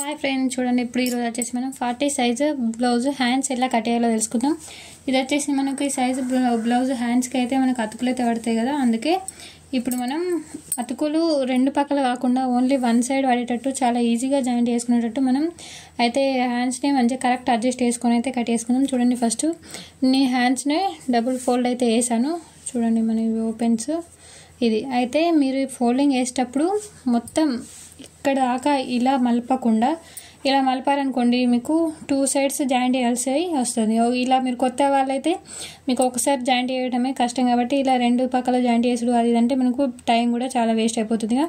Hi friends, చూడండి ఇప్పుడు ఈరోజు వచ్చేసి మనం 40 సైజు బ్లౌజ్ హ్యాండ్స్ ఎలా కట్ చేయాలో తెలుసుకుందాం. ఇది వచ్చేసి మనకి సైజు బ్లౌజ్ హ్యాండ్స్కి అయితే మనకు అతుకులు అయితే పడతాయి కదా, అందుకే ఇప్పుడు మనం అతుకులు రెండు పక్కల కాకుండా ఓన్లీ వన్ సైడ్ పడేటట్టు చాలా ఈజీగా జాయింట్ చేసుకునేటట్టు మనం అయితే హ్యాండ్స్ని మంచిగా కరెక్ట్ అడ్జస్ట్ చేసుకొని అయితే కట్ చేసుకుందాం. చూడండి, ఫస్ట్ నేను హ్యాండ్స్ని డబుల్ ఫోల్డ్ అయితే వేసాను. చూడండి మన ఓపెన్స్ ఇది అయితే మీరు ఫోల్డింగ్ వేసేటప్పుడు మొత్తం ఇక్కడ దాకా ఇలా మలపకుండా ఇలా మలపారనుకోండి మీకు టూ సైడ్స్ జాయింట్ చేయాల్సి వస్తుంది. ఇలా మీరు కొత్త వాళ్ళైతే మీకు ఒకసారి జాయింట్ చేయడమే కష్టం కాబట్టి ఇలా రెండు పక్కల జాయింట్ చేసుడు అది అంటే మనకు టైం కూడా చాలా వేస్ట్ అయిపోతుందిగా.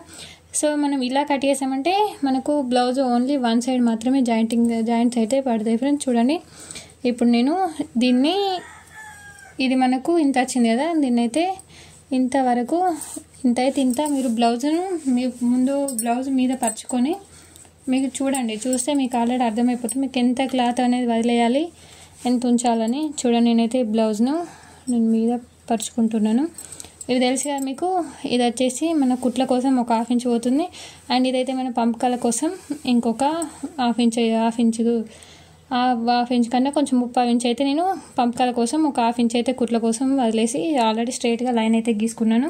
సో మనం ఇలా కట్ చేసామంటే మనకు బ్లౌజ్ ఓన్లీ వన్ సైడ్ మాత్రమే జాయింట్స్ అయితే పడతాయి. ఫ్రెండ్స్ చూడండి, ఇప్పుడు నేను దీన్ని ఇది మనకు ఇంత వచ్చింది కదా, దీన్ని అయితే ఇంతవరకు ఇంత అయితే ఇంత మీరు బ్లౌజ్ను మీ ముందు బ్లౌజ్ మీద పరుచుకొని మీకు చూస్తే మీకు ఆల్రెడీ అర్థమైపోతుంది మీకు ఎంత క్లాత్ అనేది వదిలేయాలి, ఎంత ఉంచాలని. చూడండి, నేనైతే బ్లౌజ్ను నేను మీద పరుచుకుంటున్నాను. ఇది తెలుసు కదా మీకు, ఇది వచ్చేసి మన కుట్ల కోసం ఒక హాఫ్ ఇంచ్ పోతుంది, అండ్ ఇదైతే మన పంపకాల కోసం ఇంకొక హాఫ్ ఇంచ్ కన్నా కొంచెం 3/4 ఇంచ్ అయితే నేను పంపకాల కోసం ఒక హాఫ్ ఇంచ్ అయితే కుట్ల కోసం వదిలేసి ఆల్రెడీ స్ట్రైట్గా లైన్ అయితే గీసుకున్నాను.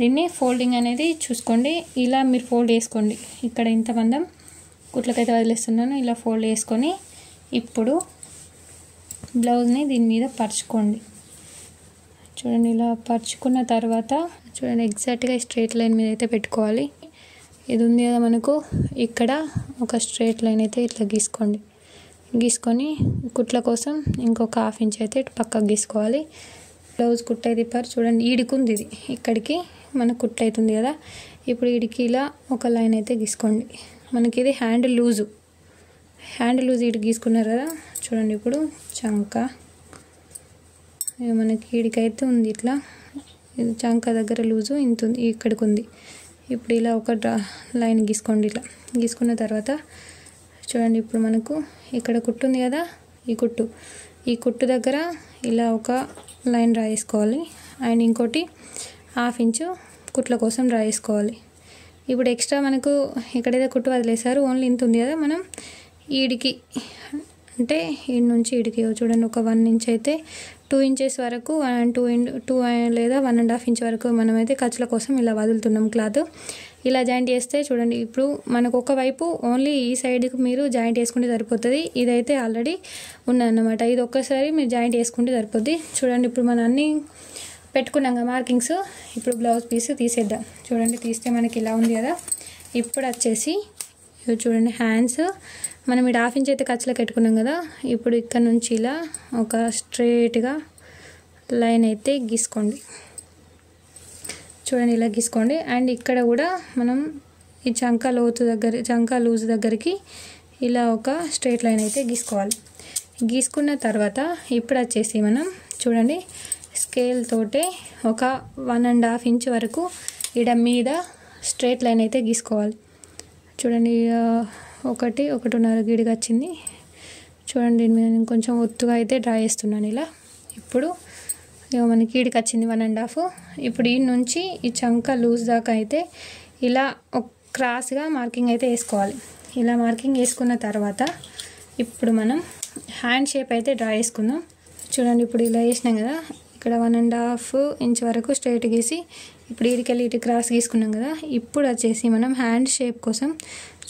దీన్ని ఫోల్డింగ్ అనేది చూసుకోండి, ఇలా మీరు ఫోల్డ్ చేసుకోండి. ఇక్కడ ఇంత మందం కుట్లకైతే వదిలేస్తున్నాను, ఇలా ఫోల్డ్ చేసుకొని ఇప్పుడు బ్లౌజ్ని దీని మీద పరుచుకోండి. చూడండి, ఇలా పరుచుకున్న తర్వాత చూడండి ఎగ్జాక్ట్గా స్ట్రైట్ లైన్ మీద అయితే పెట్టుకోవాలి. ఇది ఉంది కదా మనకు, ఇక్కడ ఒక స్ట్రైట్ లైన్ అయితే ఇట్లా గీసుకొని కుట్ల కోసం ఇంకొక హాఫ్ ఇంచ్ అయితే పక్కకు గీసుకోవాలి. బ్లౌజ్ కుట్ట అయితే చూడండి ఈడికుంది, ఇది ఇక్కడికి మన కుట్ట అవుతుంది కదా. ఇప్పుడు ఈడికి ఇలా ఒక లైన్ అయితే గీసుకోండి. మనకి ఇది హ్యాండ్ లూజ్ ఈడికి గీసుకున్నారు కదా. చూడండి, ఇప్పుడు చంక మనకి ఈడికైతే ఉంది ఇట్లా, ఇది చంక దగ్గర లూజు ఇంత ఉంది, ఇక్కడికి ఉంది. ఇప్పుడు ఇలా ఒక లైన్ గీసుకోండి. ఇలా గీసుకున్న తర్వాత చూడండి, ఇప్పుడు మనకు ఇక్కడ కుట్టు ఉంది కదా, ఈ కుట్టు దగ్గర ఇలా ఒక లైన్ డ్రా చేసుకోవాలి, అండ్ ఇంకోటి హాఫ్ ఇంచు కుట్ల కోసం డ్రా చేసుకోవాలి. ఇప్పుడు ఎక్స్ట్రా మనకు ఇక్కడైతే కుట్టు వదిలేసారు, ఓన్లీ ఇంత ఉంది కదా, మనం ఈడికి అంటే ఈడి నుంచి ఈడికి చూడండి ఒక 1 ఇంచ్ అయితే 2 ఇంచెస్ వరకు 2 లేదా 1.5 ఇంచ్ వరకు మనమైతే ఖర్చుల కోసం ఇలా వదులుతున్నాం క్లాత్. ఇలా జాయింట్ చేస్తే చూడండి, ఇప్పుడు మనకు ఒకవైపు ఓన్లీ ఈ సైడ్కి మీరు జాయింట్ చేసుకుంటే సరిపోతుంది. ఇదైతే ఆల్రెడీ ఉన్నదన్నమాట, ఇది ఒక్కసారి మీరు జాయింట్ చేసుకుంటే సరిపోద్ది. చూడండి, ఇప్పుడు మనం అన్నీ పెట్టుకున్నాం కదా మార్కింగ్స్, ఇప్పుడు బ్లౌజ్ పీస్ తీసేద్దాం. చూడండి, తీస్తే మనకి ఇలా ఉంది కదా. ఇప్పుడు వచ్చేసి చూడండి హ్యాండ్స్ మనం ఇక్కడ హాఫ్ ఇంచ్ అయితే ఖర్చులకు పెట్టుకున్నాం కదా, ఇప్పుడు ఇక్కడ నుంచి ఇలా ఒక స్ట్రైట్గా లైన్ అయితే గీసుకోండి. చూడండి, ఇలా గీసుకోండి. అండ్ ఇక్కడ కూడా మనం ఈ చంక లూజ్ దగ్గరికి ఇలా ఒక స్ట్రైట్ లైన్ అయితే గీసుకోవాలి. గీసుకున్న తర్వాత ఇప్పుడు వచ్చేసి మనం చూడండి స్కేల్ తోటే ఒక 1.5 ఇంచ్ వరకు ఈడ మీద స్ట్రైట్ లైన్ అయితే గీసుకోవాలి. చూడండి, 1.5 గిడిగా వచ్చింది. చూడండి, దీని మీద నేను కొంచెం ఒత్తుగా అయితే డ్రా చేస్తున్నాను ఇలా. ఇప్పుడు మనకి ఈడికి వచ్చింది 1.5. ఇప్పుడు ఈ నుంచి ఈ చంక లూజ్ దాకా అయితే ఇలా ఒక క్రాస్గా మార్కింగ్ అయితే వేసుకోవాలి. ఇలా మార్కింగ్ వేసుకున్న తర్వాత ఇప్పుడు మనం హ్యాండ్ షేప్ అయితే డ్రా చేసుకుందాం. చూడండి, ఇప్పుడు ఇలా వేసినాం కదా, ఇక్కడ 1.5 ఇంచ్ వరకు స్ట్రైట్ గీసి ఇప్పుడు ఈడికెళ్ళి ఇటు క్రాస్ గీసుకున్నాం కదా. ఇప్పుడు వచ్చేసి మనం హ్యాండ్ షేప్ కోసం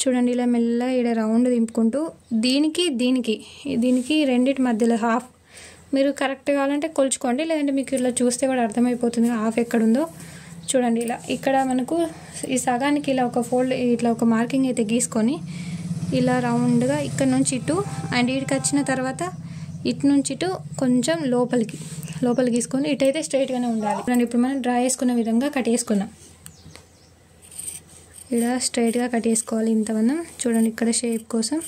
చూడండి ఇలా మెల్లగా ఈడ రౌండ్ దింపుకుంటూ దీనికి రెండింటి మధ్యలో హాఫ్ మీరు కరెక్ట్ కావాలంటే కొలుచుకోండి, లేదంటే మీకు ఇలా చూస్తే కూడా అర్థమైపోతుంది హాఫ్ ఎక్కడుందో. చూడండి, ఇలా ఇక్కడ మనకు ఈ సగానికి ఇలా ఒక ఫోల్డ్ ఇట్లా ఒక మార్కింగ్ అయితే గీసుకొని ఇలా రౌండ్గా ఇక్కడ నుంచి ఇటు అండ్ ఇటుకి వచ్చిన తర్వాత ఇటు నుంచి ఇటు కొంచెం లోపలికి గీసుకొని ఇటైతే స్ట్రైట్గానే ఉండాలి. చూడండి, ఇప్పుడు మనం డ్రా చేసుకున్న విధంగా కట్ చేసుకున్నాం. ఇలా స్ట్రైట్గా కట్ చేసుకోవాలి ఇంతమందం. చూడండి, ఇక్కడ షేప్ కోసం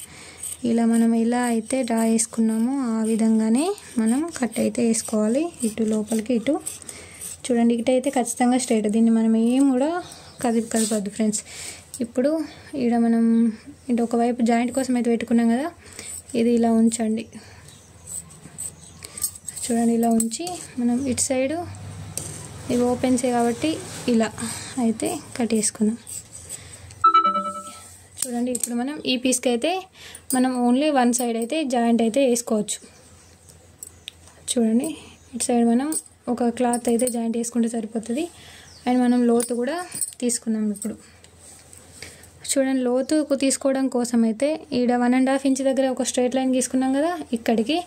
ఇలా మనం ఎలా అయితే డ్రా చేసుకున్నామో ఆ విధంగానే మనం కట్ అయితే వేసుకోవాలి, ఇటు లోపలికి ఇటు. చూడండి, ఇటైతే ఖచ్చితంగా స్ట్రైట్, దీన్ని మనం ఏం కూడా కదపద్దు ఫ్రెండ్స్. ఇప్పుడు ఇక్కడ మనం ఇటు ఒకవైపు జాయింట్ కోసం అయితే పెట్టుకున్నాం కదా, ఇది ఇలా ఉంచండి. చూడండి, ఇలా ఉంచి మనం ఇటు సైడు ఇవి ఓపెన్సే కాబట్టి ఇలా అయితే కట్ చేసుకున్నాం. చూడండి ఇప్పుడు మనం ఈ పీస్కి అయితే మనం ఓన్లీ వన్ సైడ్ అయితే జాయింట్ అయితే వేసుకోవచ్చు. చూడండి ఇటు సైడ్ మనం ఒక క్లాత్ అయితే జాయింట్ వేసుకుంటే సరిపోతుంది. అండ్ మనం లోతు కూడా తీసుకున్నాం. ఇప్పుడు చూడండి లోతు తీసుకోవడం కోసం అయితే ఈడ 1.5 ఇంచ్ దగ్గర ఒక స్ట్రైట్ లైన్ తీసుకున్నాం కదా ఇక్కడికి.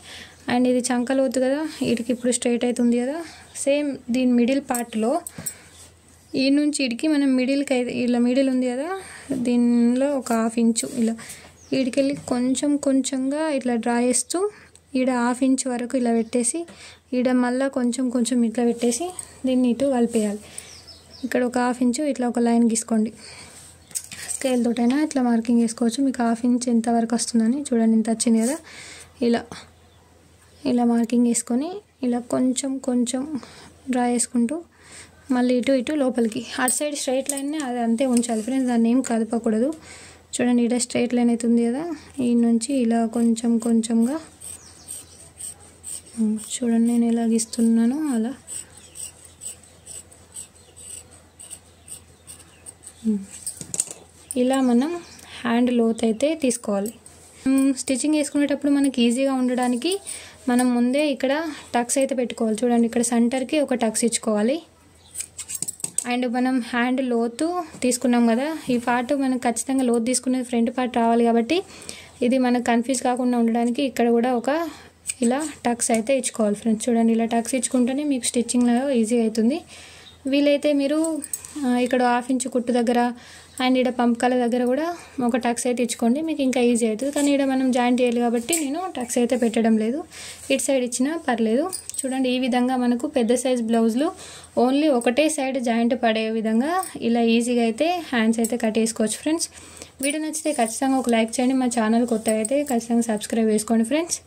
అండ్ ఇది చంక లోతు కదా, వీటికి ఇప్పుడు స్ట్రైట్ అవుతుంది కదా. సేమ్ దీని మిడిల్ పార్ట్లో ఈ నుంచి ఇడికి మనం మిడిల్కి అయితే ఇలా మిడిల్ ఉంది కదా, దీనిలో ఒక 1/2 ఇంచు ఇలా వీడికెళ్ళి కొంచెం కొంచెంగా ఇట్లా డ్రా చేస్తూ ఈడ 1/2 ఇంచ్ వరకు ఇలా పెట్టేసి ఈడ మళ్ళీ కొంచెం కొంచెం ఇట్లా పెట్టేసి దీన్ని ఇటు కలిపేయాలి. ఇక్కడ ఒక 1/2 ఇంచు ఇట్లా ఒక లైన్ గీసుకోండి. స్కేల్ తోటైనా ఇట్లా మార్కింగ్ చేసుకోవచ్చు. మీకు 1/2 ఇంచ్ ఎంత వరకు వస్తుందని చూడండి, ఇంత వచ్చింది కదా. ఇలా మార్కింగ్ వేసుకొని ఇలా కొంచెం కొంచెం డ్రా చేసుకుంటూ మళ్ళీ ఇటు లోపలికి అటు సైడ్ స్ట్రైట్ లైన్ని అది అంతే ఉంచాలి ఫ్రెండ్స్, దాన్ని ఏం కదపకూడదు. చూడండి ఇక్కడ స్ట్రైట్ లైన్ అవుతుంది కదా, ఈ నుంచి ఇలా కొంచెం కొంచెంగా చూడండి నేను ఎలా గీస్తున్నానో అలా. ఇలా మనం హ్యాండ్ లోత్ అయితే తీసుకోవాలి. స్టిచ్చింగ్ వేసుకునేటప్పుడు మనకి ఈజీగా ఉండడానికి మనం ముందే ఇక్కడ టక్స్ అయితే పెట్టుకోవాలి. చూడండి ఇక్కడ సెంటర్కి ఒక టక్స్ ఇచ్చుకోవాలి. అండ్ మనం హ్యాండ్ లోతు తీసుకున్నాం కదా, ఈ పార్ట్ మనకు ఖచ్చితంగా లోతు తీసుకునేది ఫ్రంట్ పార్ట్ రావాలి కాబట్టి ఇది మనకు కన్ఫ్యూజ్ కాకుండా ఉండడానికి ఇక్కడ కూడా ఒక ఇలా టక్స్ అయితే ఇచ్చుకోవాలి ఫ్రెండ్స్. చూడండి ఇలా టక్స్ ఇచ్చుకుంటేనే మీకు స్టిచ్చింగ్లో ఈజీ అవుతుంది. వీలైతే మీరు ఇక్కడ 1/2 ఇంచ్ కుట్టు దగ్గర అండ్ ఇక్కడ పంపకాల దగ్గర కూడా ఒక టక్స్ అయితే ఇచ్చుకోండి, మీకు ఇంకా ఈజీ అవుతుంది. కానీ ఇక్కడ మనం జాయింట్ చేయాలి కాబట్టి నేను టక్స్ అయితే పెట్టడం లేదు, ఇటు సైడ్ ఇచ్చినా పర్లేదు. చూడండి ఈ విధంగా మనకు పెద్ద సైజ్ బ్లౌజులు ఓన్లీ ఒకటే సైడ్ జాయింట్ పడే విధంగా ఇలా ఈజీగా అయితే హ్యాండ్స్ అయితే కట్ చేసుకోవచ్చు ఫ్రెండ్స్. వీడియో నచ్చితే ఖచ్చితంగా ఒక లైక్ చేయండి. మా ఛానల్ కొత్తగా అయితే ఖచ్చితంగా సబ్స్క్రైబ్ చేసుకోండి ఫ్రెండ్స్.